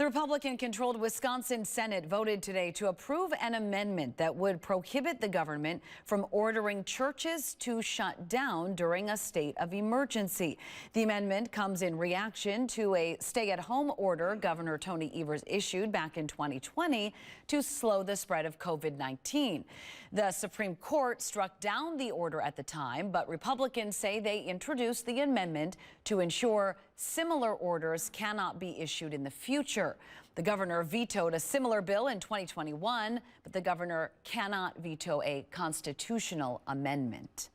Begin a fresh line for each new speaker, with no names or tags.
The Republican-controlled Wisconsin Senate voted today to approve an amendment that would prohibit the government from ordering churches to shut down during a state of emergency. The amendment comes in reaction to a stay-at-home order Governor Tony Evers issued back in 2020 to slow the spread of COVID-19. The Supreme Court struck down the order at the time, but Republicans say they introduced the amendment to ensure similar orders cannot be issued in the future. The governor vetoed a similar bill in 2021, but the governor cannot veto a constitutional amendment.